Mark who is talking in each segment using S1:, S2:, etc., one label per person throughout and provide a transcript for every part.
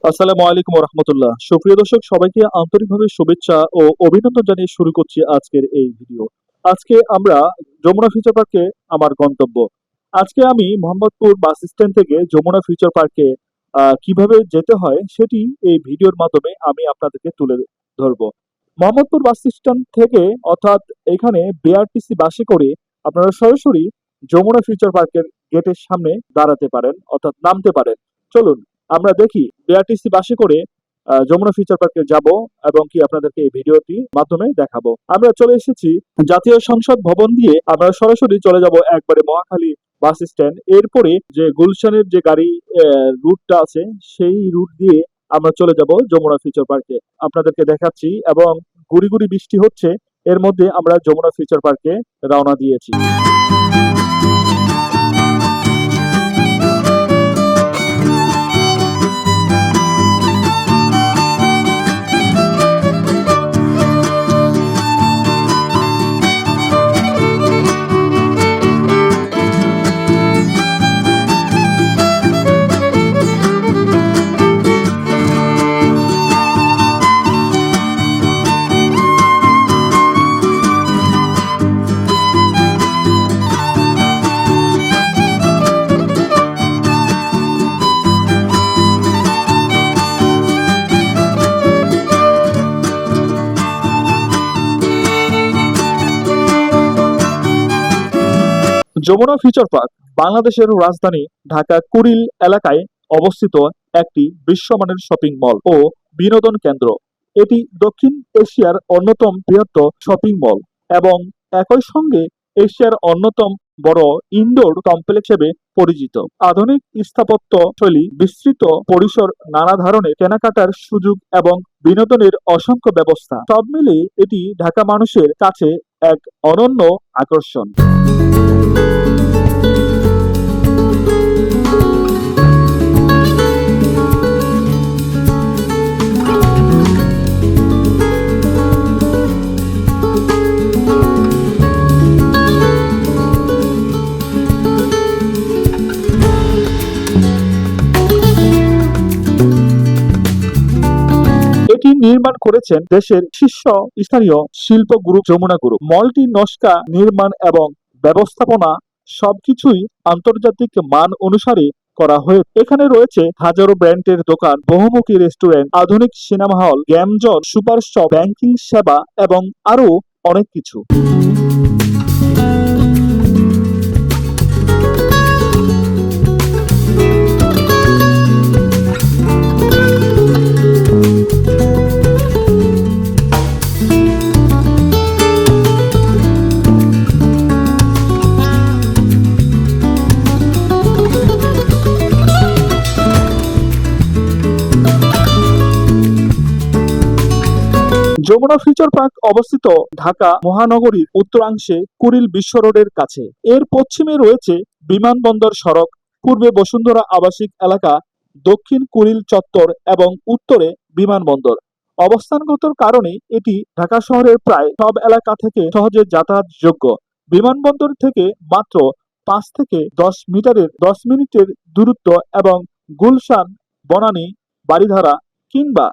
S1: আসসালামু আলাইকুম রহমতুল্লাহ। সুপ্রিয় দর্শক, সবাইকে আন্তরিকভাবে শুভেচ্ছা ও অভিনন্দন জানিয়ে শুরু করছি আজকের এই ভিডিও। আজকে আমরা যমুনা ফিউচার পার্কে আমার গন্তব্য। আজকে আমি মোহাম্মদপুর বাস স্ট্যান্ড থেকে যমুনা ফিউচার পার্কে কিভাবে যেতে হয় সেটি এই ভিডিওর মাধ্যমে আমি আপনাদেরকে তুলে ধরবো। মোহাম্মদপুর বাস স্ট্যান্ড থেকে অর্থাৎ এখানে বিআরটিসি বাসে করে আপনারা সরাসরি যমুনা ফিউচার পার্কের গেটের সামনে দাঁড়াতে পারেন, অর্থাৎ নামতে পারেন। চলুন আমরা দেখি বিআরটিসি বাসে করে যমুনা ফিউচার পার্কে যাব এবং কি আপনাদেরকে এই ভিডিওটি মাধ্যমে দেখাবো। আমরা চলে এসেছি জাতীয় সংসদ ভবন দিয়ে, আমরা সরাসরি চলে যাব একবারে মহাখালী বাস স্ট্যান্ড। এরপরে যে গুলশানের যে গাড়ি রুটটা আছে সেই রুট দিয়ে আমরা চলে যাব যমুনা ফিউচার পার্কে। আপনাদেরকে দেখাচ্ছি এবং গুড়ি গুড়ি বৃষ্টি হচ্ছে, এর মধ্যে আমরা যমুনা ফিউচার পার্কে রওনা দিয়েছি। যমুনা ফিউচার পার্ক বাংলাদেশের রাজধানী ঢাকা কুড়িল এলাকায় অবস্থিত একটি বিশ্বমানের শপিং মল ও বিনোদন কেন্দ্র। এটি দক্ষিণ এশিয়ার অন্যতম বৃহত্তম শপিং মল এবং একই সঙ্গে এশিয়ার অন্যতম বড় ইনডোর কমপ্লেক্স হিসেবে পরিচিত। আধুনিক স্থাপত্য শৈলী, বিস্তৃত পরিসর, নানা ধরনের কেনাকাটার সুযোগ এবং বিনোদনের অসংখ্য ব্যবস্থা, সব মিলিয়ে এটি ঢাকা মানুষের কাছে এক অনন্য আকর্ষণ। এটি নির্মাণ করেছেন দেশের শীর্ষ স্থানীয় শিল্প গ্রুপ যমুনা গ্রুপ। মলটি নকশা, নির্মাণ এবং ব্যবস্থাপনা সবকিছুই আন্তর্জাতিক মান অনুসারে করা হয়েছে। এখানে রয়েছে হাজারো ব্র্যান্ডের দোকান, বহুমুখী রেস্টুরেন্ট, আধুনিক cinema hall, game zone, super shop, banking সেবা এবং আরো অনেক কিছু। যমুনা ফিউচার পার্ক অবস্থিত ঢাকা মহানগরীর উত্তরাংশে কুড়িল বিশ্ব রোডের কাছে। এর পশ্চিমে রয়েছে বিমানবন্দর সড়ক, পূর্বে বসুন্ধরা আবাসিক এলাকা, দক্ষিণ কুড়িল চত্বর এবং উত্তরে বিমানবন্দর। অবস্থানগত কারণে এটি ঢাকা শহরের প্রায় সব এলাকা থেকে সহজে যাতায়াতযোগ্য। বিমানবন্দর থেকে মাত্র 5 থেকে 10 মিনিটের দূরত্ব এবং গুলশান, বনানী, বারিধারা কিংবা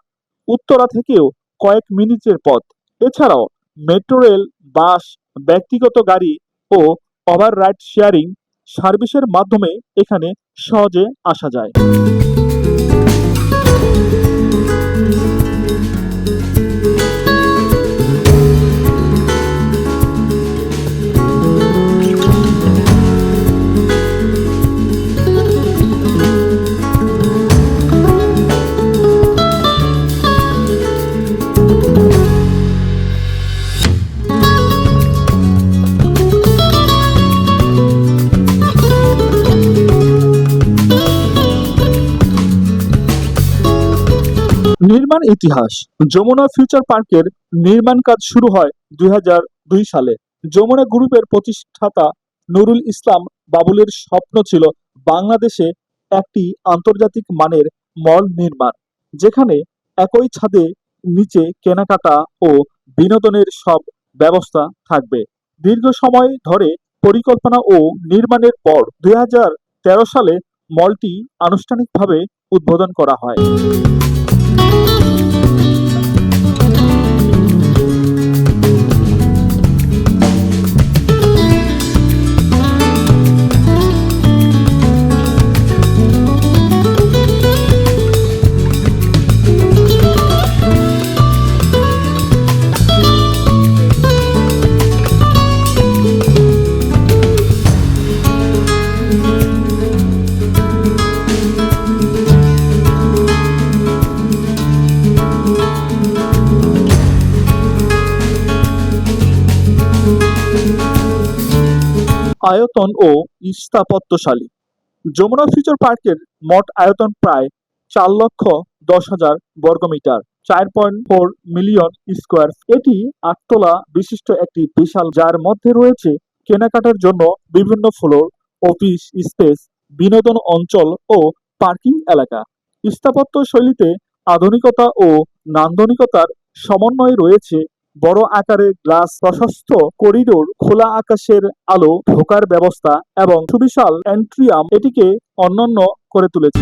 S1: উত্তরা থেকেও কয়েক মিনিটের পথ। এছাড়াও মেট্রো রেল, বাস, ব্যক্তিগত গাড়ি ও ওভার রাইড শেয়ারিং সার্ভিসের মাধ্যমে এখানে সহজে আসা যায়। নির্মাণ ইতিহাস। যমুনা ফিউচার পার্কের নির্মাণ কাজ শুরু হয় 2002 সালে। যমুনা গ্রুপের প্রতিষ্ঠাতা নুরুল ইসলাম বাবুলের স্বপ্ন ছিল বাংলাদেশে একটি আন্তর্জাতিক মানের মল নির্মাণ, যেখানে একই ছাদে নিচে কেনাকাটা ও বিনোদনের সব ব্যবস্থা থাকবে। দীর্ঘ সময় ধরে পরিকল্পনা ও নির্মাণের পর 2013 সালে মলটি আনুষ্ঠানিকভাবে উদ্বোধন করা হয়। আয়তন ও স্থাপত্যশালী। যমুনা ফিউচার পার্কের মোট আয়তন প্রায় 4,10,000 বর্গমিটার, 4.4 মিলিয়ন স্কোয়ার। এটি 8 তলা বিশিষ্ট একটি বিশাল, যার মধ্যে রয়েছে কেনাকাটার জন্য বিভিন্ন ফ্লোর, অফিস স্পেস, বিনোদন অঞ্চল ও পার্কিং এলাকা। স্থাপত্য শৈলীতে আধুনিকতা ও নান্দনিকতার সমন্বয় রয়েছে। বড় আকারের গ্লাস, প্রশস্ত করিডোর, খোলা আকাশের আলো ঢোকার ব্যবস্থা এবং সুবিশাল অ্যান্ট্রিয়াম এটিকে অনন্য করে তুলেছে।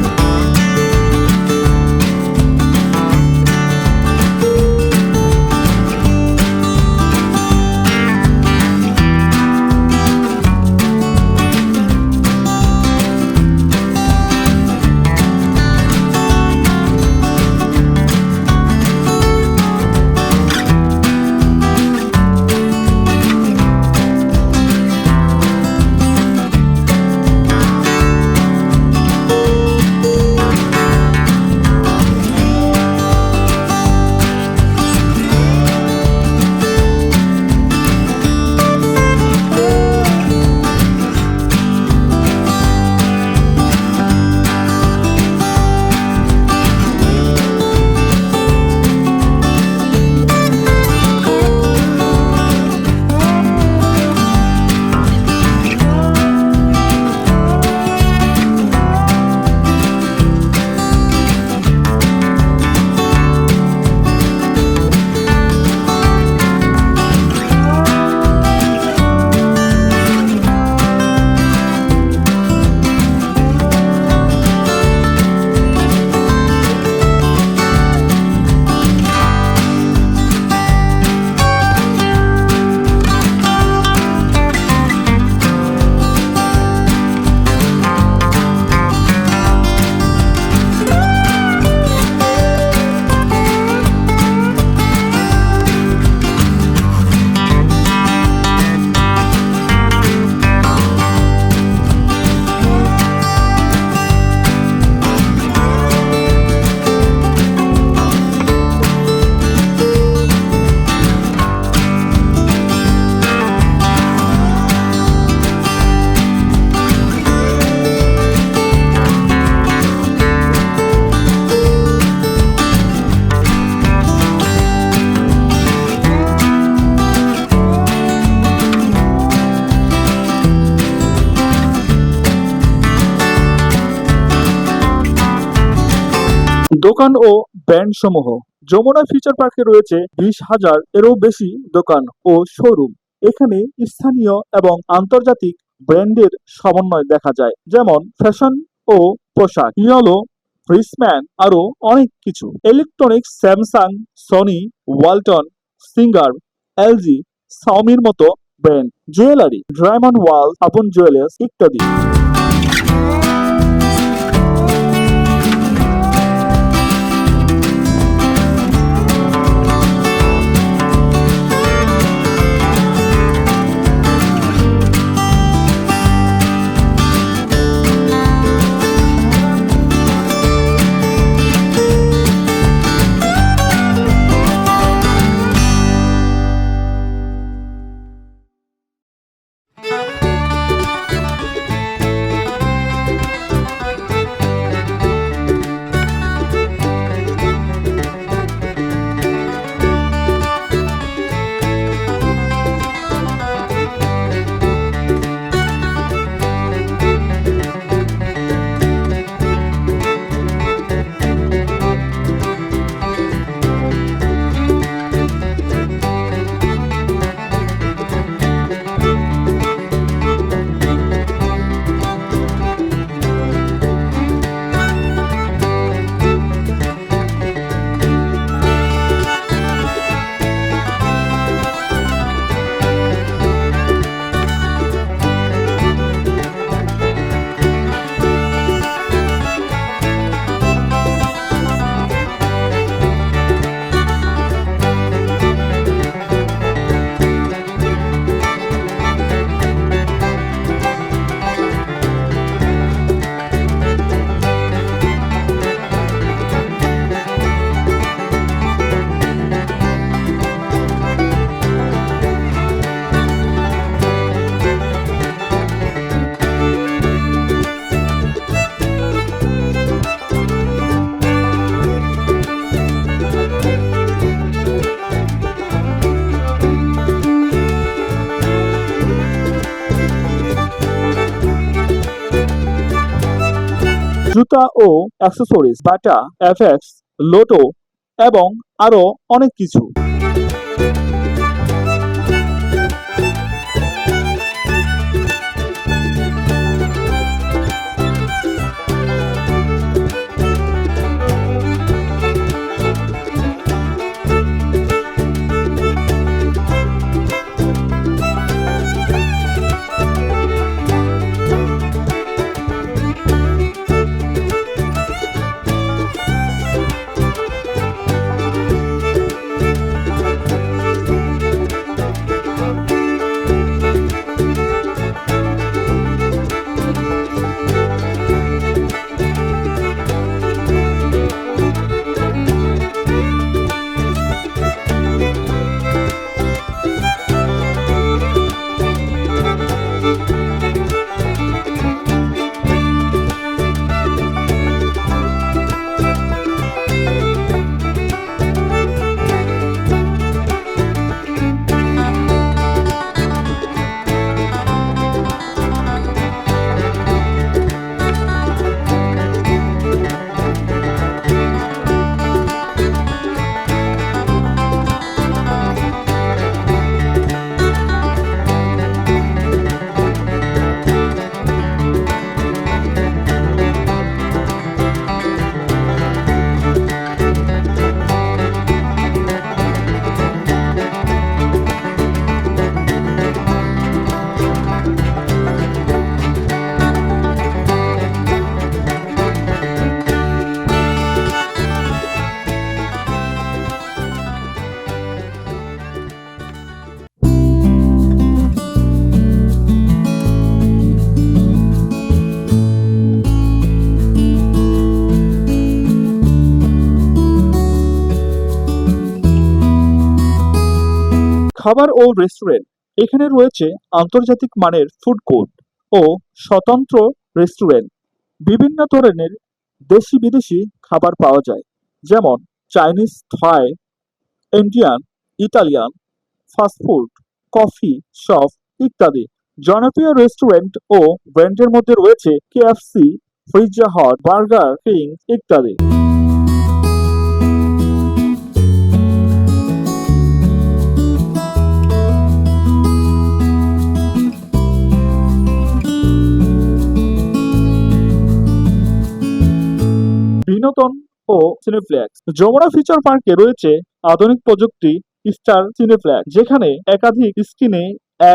S1: দোকান ও ব্র্যান্ড সমূহ। যমুনা ফিউচার পার্কে রয়েছে 20,000 এরও বেশি দোকান ও শোরুম। এখানে স্থানীয় এবং আন্তর্জাতিক ব্র্যান্ডের সমন্বয় দেখা যায়, যেমন ফ্যাশন ও পোশাক, ইয়েলো, ফ্রিসম্যান, আরো অনেক কিছু। Electronics, Samsung, Sony, Walton, Singer, LG, সাওমির মতো ব্র্যান্ড। জুয়েলারি, ডায়মন্ড ওয়াল, আপন জুয়েলার্স ইত্যাদি। জুতা ও অ্যাক্সেসরিজ, বাটা, এফএক্স, লোটো এবং আরো অনেক কিছু। খাবার ও রেস্টুরেন্ট, এখানে রয়েছে আন্তর্জাতিক মানের ফুড কোর্ট ও স্বতন্ত্র রেস্টুরেন্ট। বিভিন্ন ধরনের দেশি বিদেশি খাবার পাওয়া যায়, যেমন Chinese, Thai, Indian, Italian, fast food, coffee shop ইত্যাদি। জনপ্রিয় রেস্টুরেন্ট ও ব্র্যান্ডের মধ্যে রয়েছে KFC, Pizza Hut, Burger King ইত্যাদি। বিনোদন ও সিনেপ্লেক্স, যমুনা ফিচার পার্কে রয়েছে আধুনিক প্রযুক্তি স্টার সিনেপ্লেক্স, যেখানে একাধিক স্ক্রিনে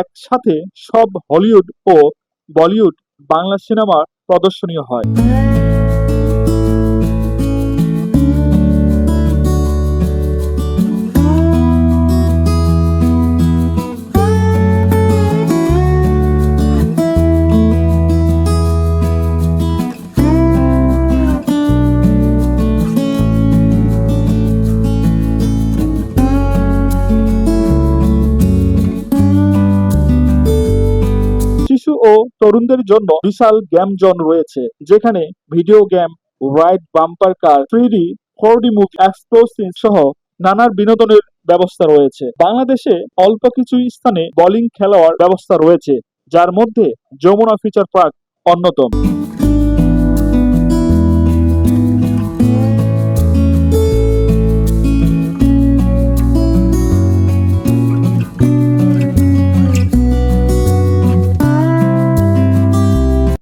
S1: একসাথে সব হলিউড ও বলিউড বাংলা সিনেমা প্রদর্শনী হয়। শিশু ও তরুণদের জন্য বিশাল গেম জোন রয়েছে, যেখানে ভিডিও গেম, রাইড, বাম্পার কার, 3D, 4D মুভি, এক্সপ্লোসিভ সহ নানা বিনোদনের ব্যবস্থা রয়েছে। বাংলাদেশে অল্প কিছু স্থানে বোলিং খেলার ব্যবস্থা রয়েছে, যার মধ্যে যমুনা ফিচার পার্ক অন্যতম।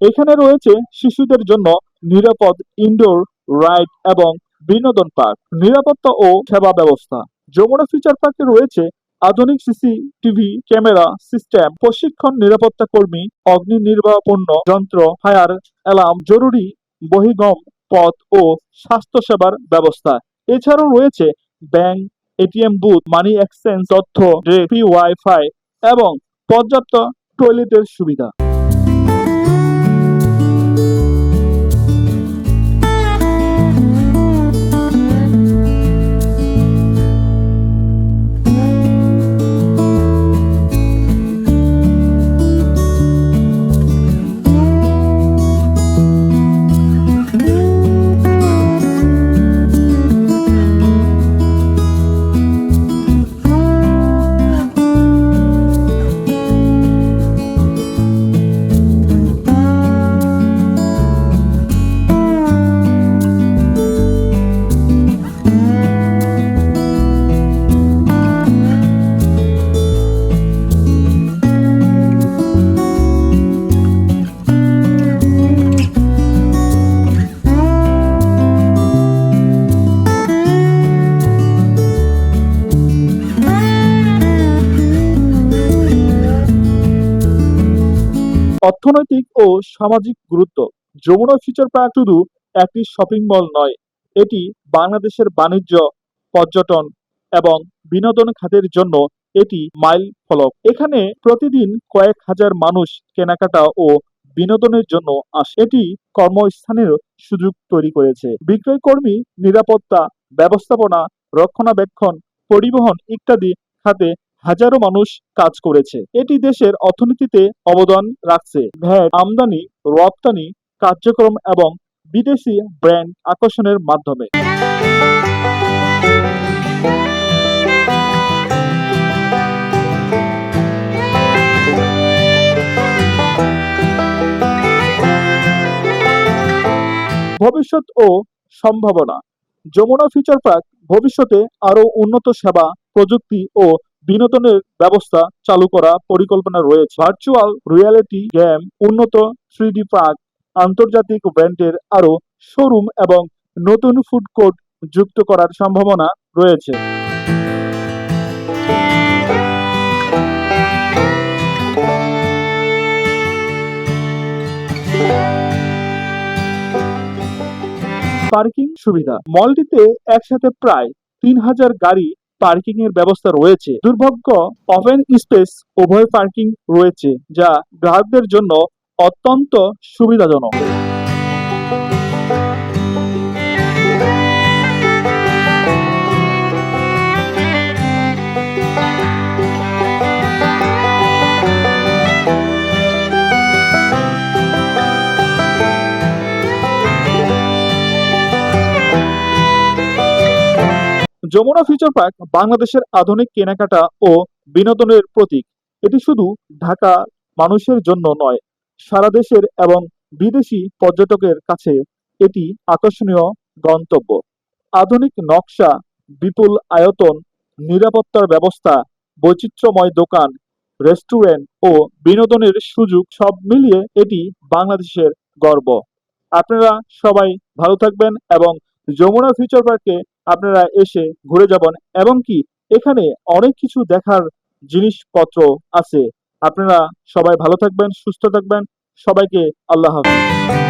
S1: এখানে রয়েছে শিশুদের জন্য নিরাপদ ইনডোর রাইড এবং বিনোদন পার্ক, নিরাপত্তা ও সেবা ব্যবস্থা। যমুনা ফিচার পার্কে রয়েছে আধুনিক সিসিটিভি ক্যামেরা সিস্টেম, প্রশিক্ষণ নিরাপত্তা কর্মী, অগ্নি নির্বাপন যন্ত্র, ফায়ার অ্যালার্ম, জরুরি বহির্গম পথ ও স্বাস্থ্য সেবার ব্যবস্থা। এছাড়াও রয়েছে bank, ATM booth, money exchange, তথ্য, ফ্রি ওয়াইফাই এবং পর্যাপ্ত টয়লেটের সুবিধা। অর্থনৈতিক ও সামাজিক গুরুত্ব। যমুনা ফিউচার পার্ক শুধু একটি শপিং মল নয়, এটি বাংলাদেশের বাণিজ্য, পর্যটন এবং বিনোদন খাতের জন্য এটি মাইল ফলক। এখানে প্রতিদিন কয়েক হাজার মানুষ কেনাকাটা ও বিনোদনের জন্য আসে। এটি কর্মস্থানের সুযোগ তৈরি করেছে। বিক্রয় কর্মী, নিরাপত্তা, ব্যবস্থাপনা, রক্ষণাবেক্ষণ, পরিবহন ইত্যাদি খাতে হাজারো মানুষ কাজ করেছে। এটি দেশের অর্থনীতিতে অবদান রাখছে। ভ্যাট, আমদানি, রপ্তানি কার্যক্রম এবং বিদেশি ব্র্যান্ড আকর্ষণের মাধ্যমে। ভবিষ্যৎ ও সম্ভাবনা। যমুনা ফিউচার পার্ক ভবিষ্যতে আরও উন্নত সেবা, প্রযুক্তি ও বিনোদনের ব্যবস্থা চালু করা পরিকল্পনা রয়েছে। ভার্চুয়াল রিয়ালিটি গেম, উন্নত 3D পার্ক, আন্তর্জাতিক ব্র্যান্ডের আরও শোরুম এবং নতুন ফুড কোর্ট যুক্ত করার সম্ভাবনা রয়েছে। পার্কিং সুবিধা। মলটিতে একসাথে প্রায় 3000 গাড়ি পার্কিং এর ব্যবস্থা রয়েছে। দুর্ভাগ্য, ওপেন স্পেস উভয় পার্কিং রয়েছে, যা গ্রাহকদের জন্য অত্যন্ত সুবিধাজনক। যমুনা ফিউচার পার্ক বাংলাদেশের আধুনিক কেনাকাটা ও বিনোদনের প্রতীক। এটি শুধু ঢাকা মানুষের জন্য নয়, সারা দেশের এবং বিদেশি পর্যটকের কাছে এটি আকর্ষণীয় গন্তব্য। আধুনিক নকশা, বিপুল আয়তন, নিরাপত্তার ব্যবস্থা, বৈচিত্র্যময় দোকান, রেস্টুরেন্ট ও বিনোদনের সুযোগ সব মিলিয়ে এটি বাংলাদেশের গর্ব। আপনারা সবাই ভালো থাকবেন এবং যমুনা ফিউচার পার্কে আপনারা এসে ঘুরে যাবেন এবং কি এখানে অনেক কিছু দেখার জিনিসপত্র আছে। আপনারা সবাই ভালো থাকবেন, সুস্থ থাকবেন। সবাইকে আল্লাহ হাফেজ।